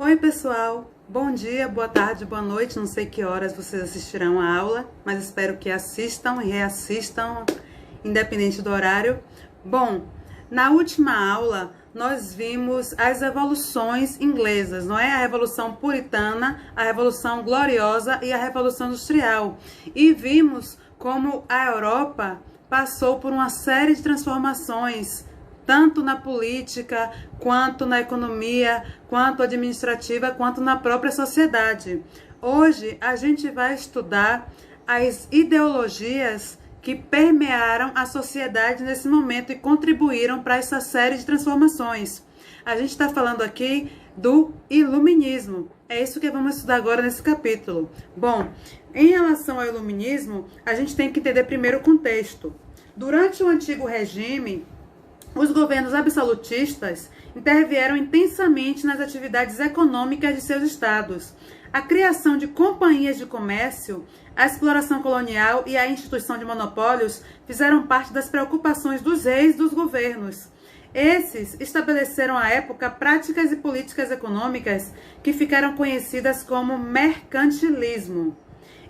Oi, pessoal. Bom dia, boa tarde, boa noite. Não sei que horas vocês assistirão a aula, mas espero que assistam e reassistam, independente do horário. Bom, na última aula nós vimos as evoluções inglesas, não é? A Revolução Puritana, a Revolução Gloriosa e a Revolução Industrial. E vimos como a Europa passou por uma série de transformações, tanto na política, quanto na economia, quanto administrativa, quanto na própria sociedade. Hoje a gente vai estudar as ideologias que permearam a sociedade nesse momento e contribuíram para essa série de transformações. A gente está falando aqui do Iluminismo. É isso que vamos estudar agora nesse capítulo. Bom, em relação ao Iluminismo, a gente tem que entender primeiro o contexto. Durante o antigo regime, os governos absolutistas intervieram intensamente nas atividades econômicas de seus estados. A criação de companhias de comércio, a exploração colonial e a instituição de monopólios fizeram parte das preocupações dos reis e dos governos. Esses estabeleceram à época práticas e políticas econômicas que ficaram conhecidas como mercantilismo.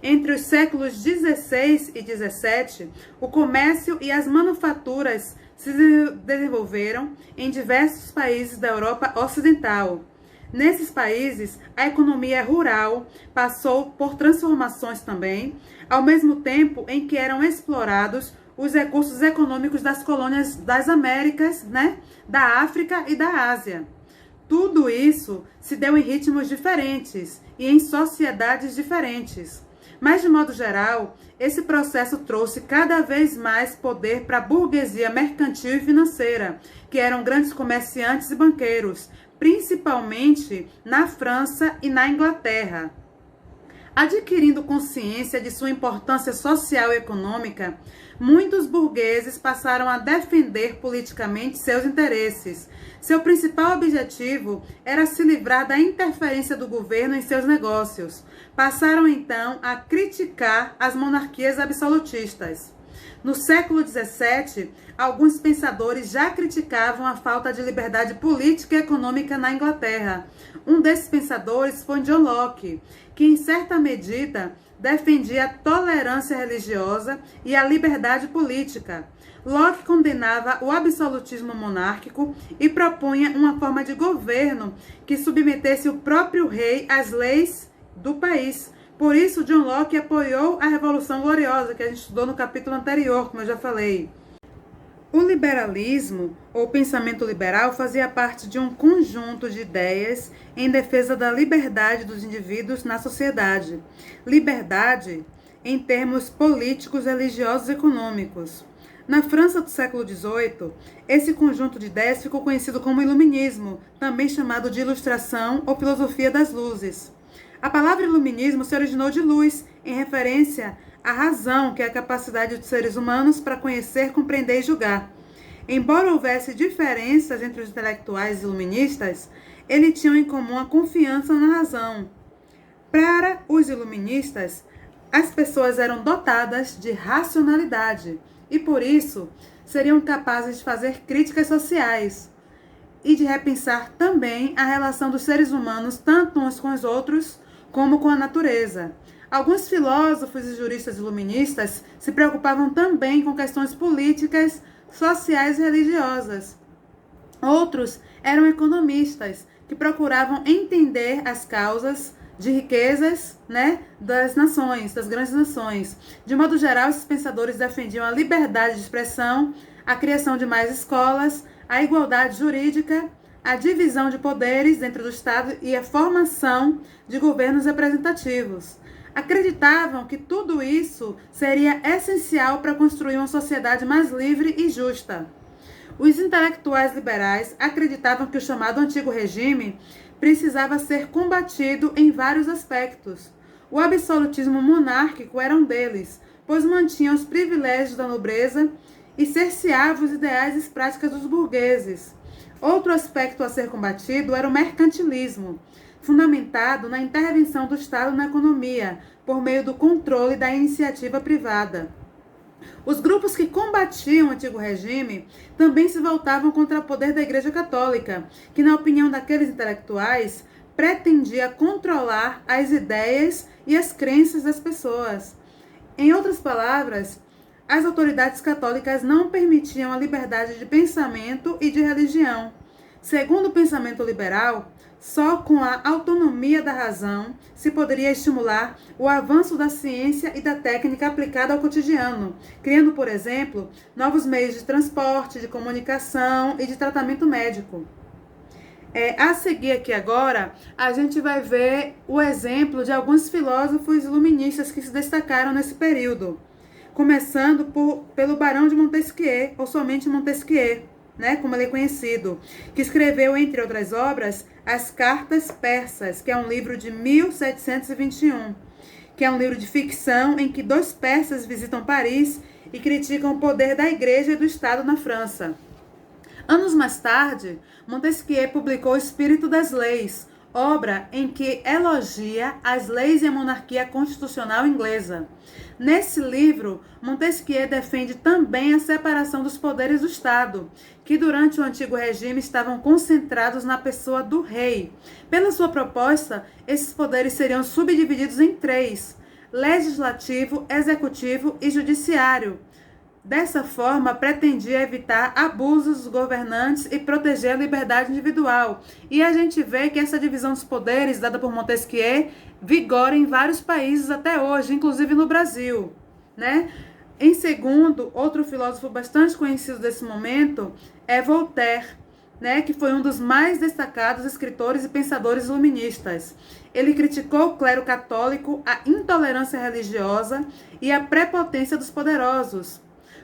Entre os séculos XVI e XVII, o comércio e as manufaturas se desenvolveram em diversos países da Europa Ocidental. Nesses países, a economia rural passou por transformações também, ao mesmo tempo em que eram explorados os recursos econômicos das colônias das Américas, da África e da Ásia. Tudo isso se deu em ritmos diferentes e em sociedades diferentes. Mas, de modo geral, esse processo trouxe cada vez mais poder para a burguesia mercantil e financeira, que eram grandes comerciantes e banqueiros, principalmente na França e na Inglaterra. Adquirindo consciência de sua importância social e econômica, muitos burgueses passaram a defender politicamente seus interesses. Seu principal objetivo era se livrar da interferência do governo em seus negócios. Passaram então a criticar as monarquias absolutistas. No século XVII, alguns pensadores já criticavam a falta de liberdade política e econômica na Inglaterra. Um desses pensadores foi John Locke, que em certa medida defendia a tolerância religiosa e a liberdade política. Locke condenava o absolutismo monárquico e propunha uma forma de governo que submetesse o próprio rei às leis do país. Por isso, John Locke apoiou a Revolução Gloriosa, que a gente estudou no capítulo anterior, como eu já falei. O liberalismo, ou pensamento liberal, fazia parte de um conjunto de ideias em defesa da liberdade dos indivíduos na sociedade. Liberdade em termos políticos, religiosos e econômicos. Na França do século XVIII, esse conjunto de ideias ficou conhecido como Iluminismo, também chamado de Ilustração ou Filosofia das Luzes. A palavra iluminismo se originou de luz, em referência à razão, que é a capacidade dos seres humanos para conhecer, compreender e julgar. Embora houvesse diferenças entre os intelectuais iluministas, eles tinham em comum a confiança na razão. Para os iluministas, as pessoas eram dotadas de racionalidade e, por isso, seriam capazes de fazer críticas sociais e de repensar também a relação dos seres humanos, tanto uns com os outros, como com a natureza. Alguns filósofos e juristas iluministas se preocupavam também com questões políticas, sociais e religiosas. Outros eram economistas, que procuravam entender as causas de riquezas, das nações, das grandes nações. De modo geral, esses pensadores defendiam a liberdade de expressão, a criação de mais escolas, a igualdade jurídica, a divisão de poderes dentro do Estado e a formação de governos representativos. Acreditavam que tudo isso seria essencial para construir uma sociedade mais livre e justa. Os intelectuais liberais acreditavam que o chamado antigo regime precisava ser combatido em vários aspectos. O absolutismo monárquico era um deles, pois mantinha os privilégios da nobreza e cerceava os ideais e práticas dos burgueses. Outro aspecto a ser combatido era o mercantilismo, fundamentado na intervenção do Estado na economia, por meio do controle da iniciativa privada. Os grupos que combatiam o antigo regime também se voltavam contra o poder da Igreja Católica, que, na opinião daqueles intelectuais, pretendia controlar as ideias e as crenças das pessoas. Em outras palavras, as autoridades católicas não permitiam a liberdade de pensamento e de religião. Segundo o pensamento liberal, só com a autonomia da razão se poderia estimular o avanço da ciência e da técnica aplicada ao cotidiano, criando, por exemplo, novos meios de transporte, de comunicação e de tratamento médico. A seguir aqui agora, a gente vai ver o exemplo de alguns filósofos iluministas que se destacaram nesse período, começando pelo Barão de Montesquieu, ou somente Montesquieu, né, como ele é conhecido, que escreveu, entre outras obras, As Cartas Persas, que é um livro de 1721, que é um livro de ficção em que 2 persas visitam Paris e criticam o poder da Igreja e do Estado na França. Anos mais tarde, Montesquieu publicou O Espírito das Leis, obra em que elogia as leis e a monarquia constitucional inglesa. Nesse livro, Montesquieu defende também a separação dos poderes do Estado, que durante o antigo regime estavam concentrados na pessoa do rei. Pela sua proposta, esses poderes seriam subdivididos em 3: legislativo, executivo e judiciário. Dessa forma, pretendia evitar abusos dos governantes e proteger a liberdade individual. E a gente vê que essa divisão dos poderes, dada por Montesquieu, vigora em vários países até hoje, inclusive no Brasil, né? Em segundo, outro filósofo bastante conhecido desse momento é Voltaire, né, que foi um dos mais destacados escritores e pensadores iluministas. Ele criticou o clero católico, a intolerância religiosa e a prepotência dos poderosos.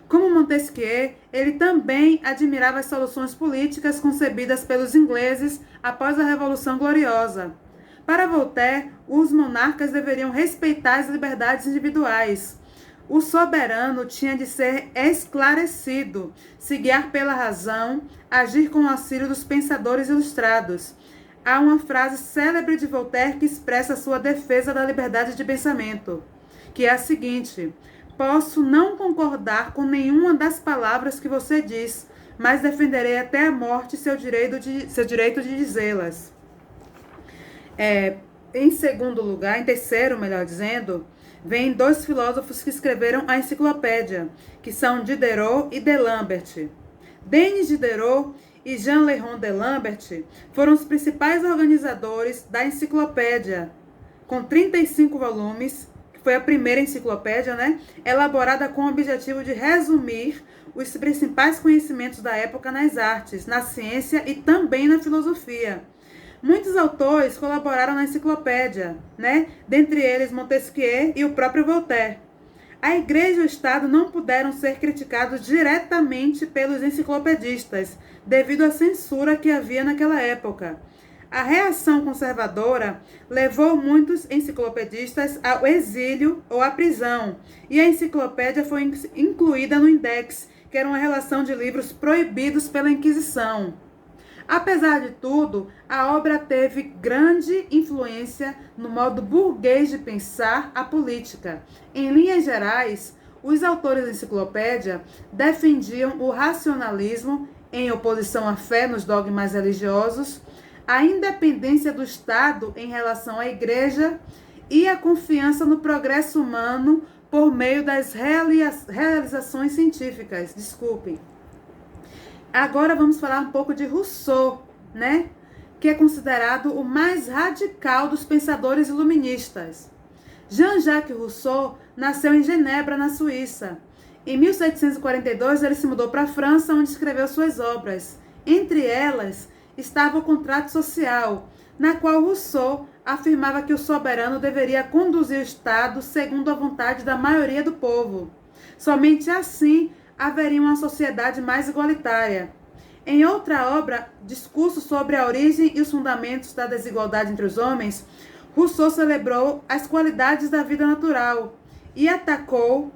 Como Montesquieu, ele também admirava as soluções políticas concebidas pelos ingleses após a Revolução Gloriosa. Para Voltaire, os monarcas deveriam respeitar as liberdades individuais. O soberano tinha de ser esclarecido, se guiar pela razão, agir com o auxílio dos pensadores ilustrados. Há uma frase célebre de Voltaire que expressa sua defesa da liberdade de pensamento, que é a seguinte: posso não concordar com nenhuma das palavras que você diz, mas defenderei até a morte seu direito de dizê-las. Em terceiro, melhor dizendo, vêm 2 filósofos que escreveram a enciclopédia, que são Diderot e D'Alembert. Denis Diderot e Jean-Léon D'Alembert foram os principais organizadores da enciclopédia, com 35 volumes, que foi a primeira enciclopédia, né, elaborada com o objetivo de resumir os principais conhecimentos da época nas artes, na ciência e também na filosofia. Muitos autores colaboraram na enciclopédia, né? Dentre eles Montesquieu e o próprio Voltaire. A Igreja e o Estado não puderam ser criticados diretamente pelos enciclopedistas, devido à censura que havia naquela época. A reação conservadora levou muitos enciclopedistas ao exílio ou à prisão, e a enciclopédia foi incluída no Index, que era uma relação de livros proibidos pela Inquisição. Apesar de tudo, a obra teve grande influência no modo burguês de pensar a política. Em linhas gerais, os autores da enciclopédia defendiam o racionalismo em oposição à fé nos dogmas religiosos, a independência do Estado em relação à Igreja e a confiança no progresso humano por meio das realizações científicas. Agora vamos falar um pouco de Rousseau, né? Que é considerado o mais radical dos pensadores iluministas. Jean-Jacques Rousseau nasceu em Genebra, na Suíça. Em 1742, ele se mudou para a França, onde escreveu suas obras. Entre elas estava o Contrato Social, na qual Rousseau afirmava que o soberano deveria conduzir o Estado segundo a vontade da maioria do povo. Somente assim haveria uma sociedade mais igualitária. Em outra obra, Discurso sobre a origem e os fundamentos da desigualdade entre os homens, Rousseau celebrou as qualidades da vida natural e atacou,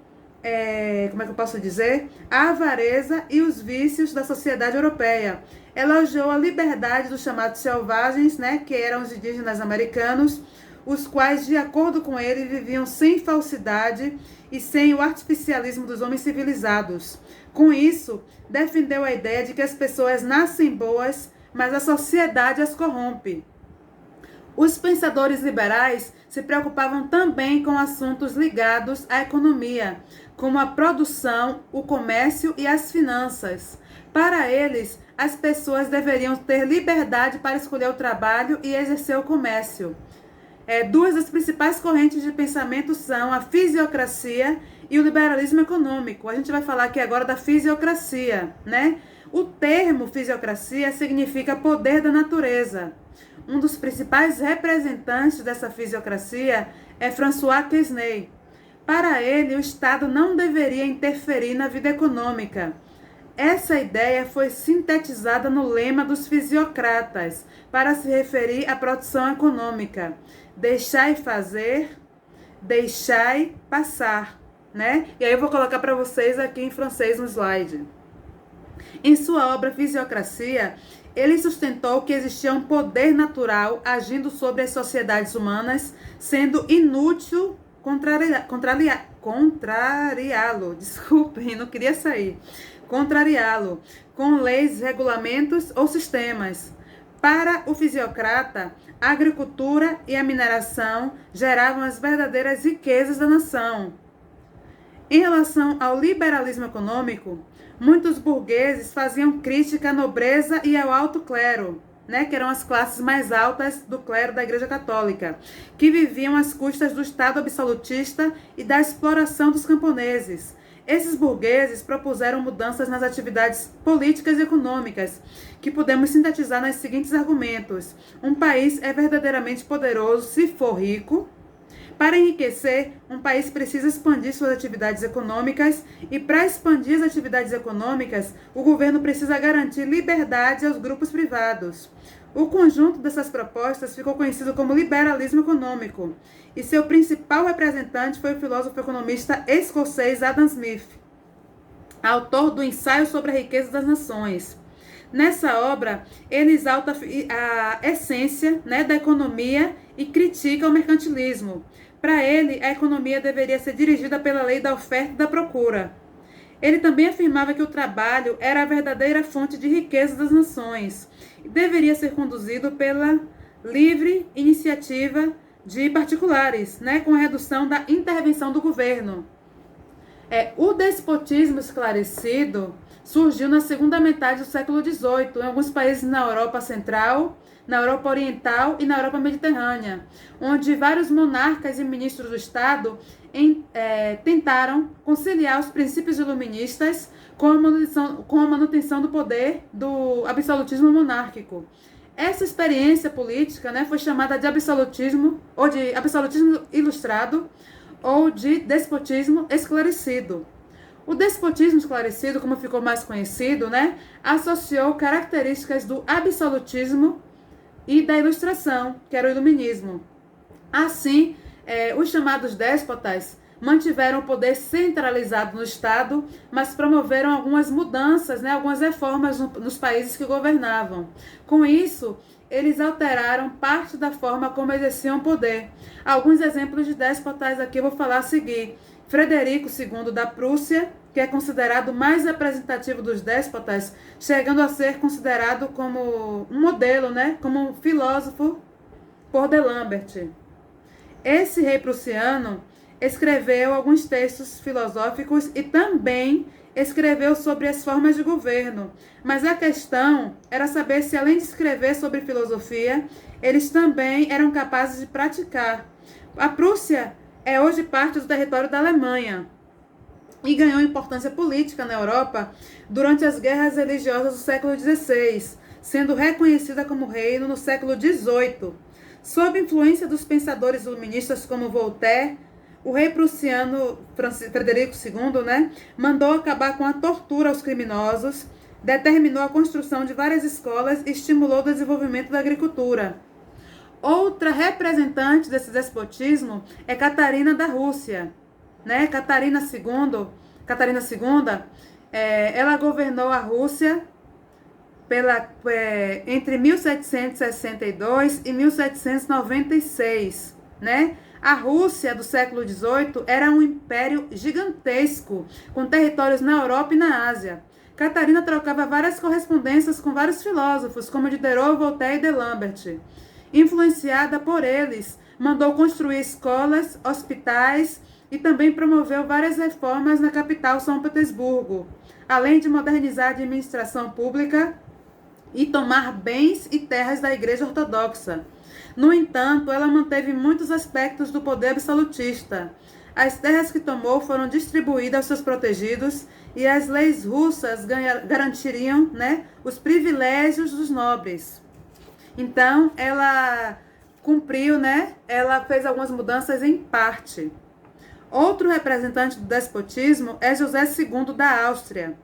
a avareza e os vícios da sociedade europeia. Elogiou a liberdade dos chamados selvagens, né, que eram os indígenas americanos, os quais, de acordo com ele, viviam sem falsidade e sem o artificialismo dos homens civilizados. Com isso, defendeu a ideia de que as pessoas nascem boas, mas a sociedade as corrompe. Os pensadores liberais se preocupavam também com assuntos ligados à economia, como a produção, o comércio e as finanças. Para eles, as pessoas deveriam ter liberdade para escolher o trabalho e exercer o comércio. Duas das principais correntes de pensamento são a fisiocracia e o liberalismo econômico. A gente vai falar aqui agora da fisiocracia, né? O termo fisiocracia significa poder da natureza. Um dos principais representantes dessa fisiocracia é François Quesnay. Para ele, o Estado não deveria interferir na vida econômica. Essa ideia foi sintetizada no lema dos fisiocratas, para se referir à produção econômica. Deixai fazer, deixai passar, né? E aí eu vou colocar para vocês aqui em francês no slide. Em sua obra Fisiocracia, ele sustentou que existia um poder natural agindo sobre as sociedades humanas, sendo inútil contrariá-lo. Desculpem, não queria sair. Contrariá-lo com leis, regulamentos ou sistemas. Para o fisiocrata, a agricultura e a mineração geravam as verdadeiras riquezas da nação. Em relação ao liberalismo econômico, muitos burgueses faziam crítica à nobreza e ao alto clero, né, que eram as classes mais altas do clero da Igreja Católica, que viviam às custas do Estado absolutista e da exploração dos camponeses. Esses burgueses propuseram mudanças nas atividades políticas e econômicas, que podemos sintetizar nos seguintes argumentos. Um país é verdadeiramente poderoso se for rico. Para enriquecer, um país precisa expandir suas atividades econômicas e, para expandir as atividades econômicas, o governo precisa garantir liberdade aos grupos privados. O conjunto dessas propostas ficou conhecido como liberalismo econômico, e seu principal representante foi o filósofo economista escocês Adam Smith, autor do Ensaio sobre a Riqueza das Nações. Nessa obra, ele exalta a essência, né, da economia e critica o mercantilismo. Para ele, a economia deveria ser dirigida pela lei da oferta e da procura. Ele também afirmava que o trabalho era a verdadeira fonte de riqueza das nações e deveria ser conduzido pela livre iniciativa de particulares, né, com a redução da intervenção do governo. O despotismo esclarecido surgiu na segunda metade do século XVIII, em alguns países na Europa Central, na Europa Oriental e na Europa Mediterrânea, onde vários monarcas e ministros do Estado tentaram conciliar os princípios iluministas com a manutenção do poder do absolutismo monárquico. Essa experiência política, né, foi chamada de absolutismo, ou de absolutismo ilustrado, ou de despotismo esclarecido. O despotismo esclarecido, como ficou mais conhecido, né, associou características do absolutismo e da ilustração, que era o iluminismo. Assim, os chamados déspotas mantiveram o poder centralizado no Estado, mas promoveram algumas mudanças, né, algumas reformas nos países que governavam. Com isso, eles alteraram parte da forma como exerciam poder. Alguns exemplos de déspotas aqui eu vou falar a seguir. Frederico II da Prússia, que é considerado o mais representativo dos déspotas, chegando a ser considerado como um modelo, né, como um filósofo por D'Alembert. Esse rei prussiano escreveu alguns textos filosóficos e também escreveu sobre as formas de governo. Mas a questão era saber se, além de escrever sobre filosofia, eles também eram capazes de praticar. A Prússia é hoje parte do território da Alemanha e ganhou importância política na Europa durante as guerras religiosas do século XVI, sendo reconhecida como reino no século XVIII. Sob influência dos pensadores iluministas como Voltaire, o rei prussiano Frederico II, né, mandou acabar com a tortura aos criminosos, determinou a construção de várias escolas e estimulou o desenvolvimento da agricultura. Outra representante desse despotismo é Catarina da Rússia, né? Catarina II, ela governou a Rússia entre 1762 e 1796, né? A Rússia do século XVIII era um império gigantesco, com territórios na Europa e na Ásia. Catarina trocava várias correspondências com vários filósofos, como Diderot, Voltaire e D'Alembert. Influenciada por eles, mandou construir escolas, hospitais e também promoveu várias reformas na capital São Petersburgo, além de modernizar a administração pública e tomar bens e terras da Igreja Ortodoxa. No entanto, ela manteve muitos aspectos do poder absolutista. As terras que tomou foram distribuídas aos seus protegidos e as leis russas garantiriam, os privilégios dos nobres. Então, ela cumpriu, ela fez algumas mudanças em parte. Outro representante do despotismo é José II da Áustria.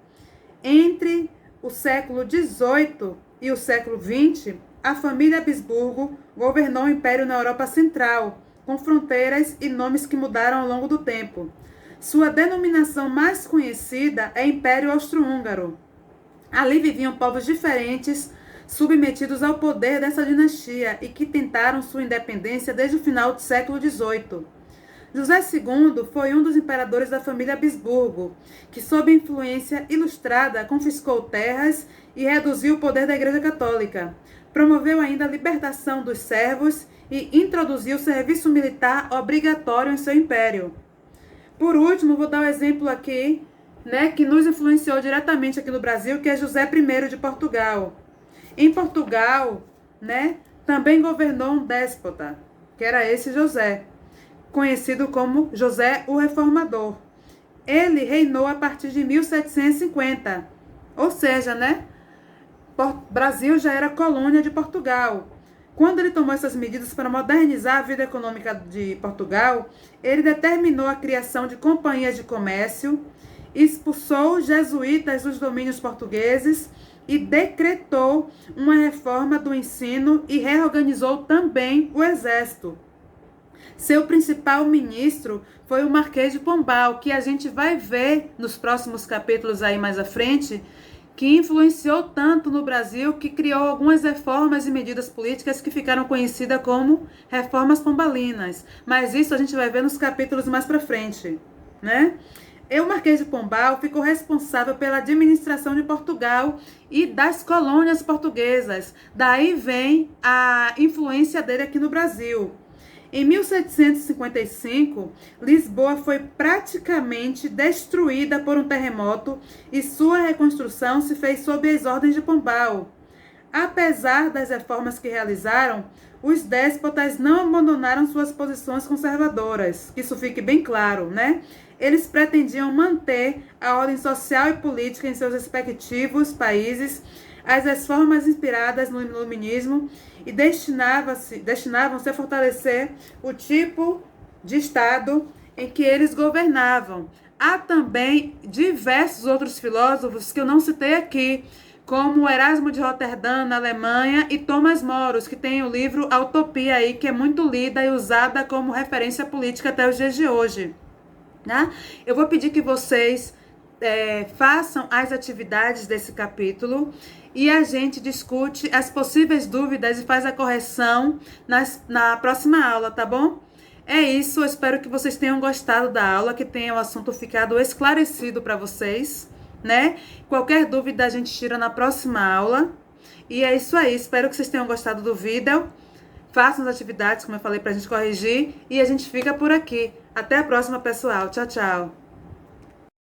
Entre o século XVIII e o século XX, a família Habsburgo governou o império na Europa Central, com fronteiras e nomes que mudaram ao longo do tempo. Sua denominação mais conhecida é Império Austro-Húngaro. Ali viviam povos diferentes, submetidos ao poder dessa dinastia e que tentaram sua independência desde o final do século XVIII. José II foi um dos imperadores da família Habsburgo, que, sob influência ilustrada, confiscou terras e reduziu o poder da Igreja Católica. Promoveu ainda a libertação dos servos e introduziu o serviço militar obrigatório em seu império. Por último, vou dar um exemplo aqui, que nos influenciou diretamente aqui no Brasil, que é José I de Portugal. Em Portugal, também governou um déspota, que era esse José, conhecido como José o Reformador. Ele reinou a partir de 1750, ou seja, Brasil já era colônia de Portugal. Quando ele tomou essas medidas para modernizar a vida econômica de Portugal, ele determinou a criação de companhias de comércio, expulsou os jesuítas dos domínios portugueses e decretou uma reforma do ensino e reorganizou também o exército. Seu principal ministro foi o Marquês de Pombal, que a gente vai ver nos próximos capítulos aí mais à frente, que influenciou tanto no Brasil que criou algumas reformas e medidas políticas que ficaram conhecidas como reformas pombalinas. Mas isso a gente vai ver nos capítulos mais para frente, O Marquês de Pombal ficou responsável pela administração de Portugal e das colônias portuguesas. Daí vem a influência dele aqui no Brasil. Em 1755, Lisboa foi praticamente destruída por um terremoto e sua reconstrução se fez sob as ordens de Pombal. Apesar das reformas que realizaram, os déspotas não abandonaram suas posições conservadoras, que isso fique bem claro, Eles pretendiam manter a ordem social e política em seus respectivos países, as reformas inspiradas no iluminismo e destinavam-se a fortalecer o tipo de Estado em que eles governavam. Há também diversos outros filósofos que eu não citei aqui, como Erasmo de Roterdã, na Alemanha, e Thomas Moros, que tem o livro A Utopia aí, que é muito lida e usada como referência política até os dias de hoje. Eu vou pedir que vocês façam as atividades desse capítulo e a gente discute as possíveis dúvidas e faz a correção na próxima aula, tá bom? É isso, eu espero que vocês tenham gostado da aula, que tenha o assunto ficado esclarecido para vocês, Qualquer dúvida a gente tira na próxima aula. E é isso aí, espero que vocês tenham gostado do vídeo. Façam as atividades, como eu falei, pra gente corrigir. E a gente fica por aqui. Até a próxima, pessoal. Tchau, tchau.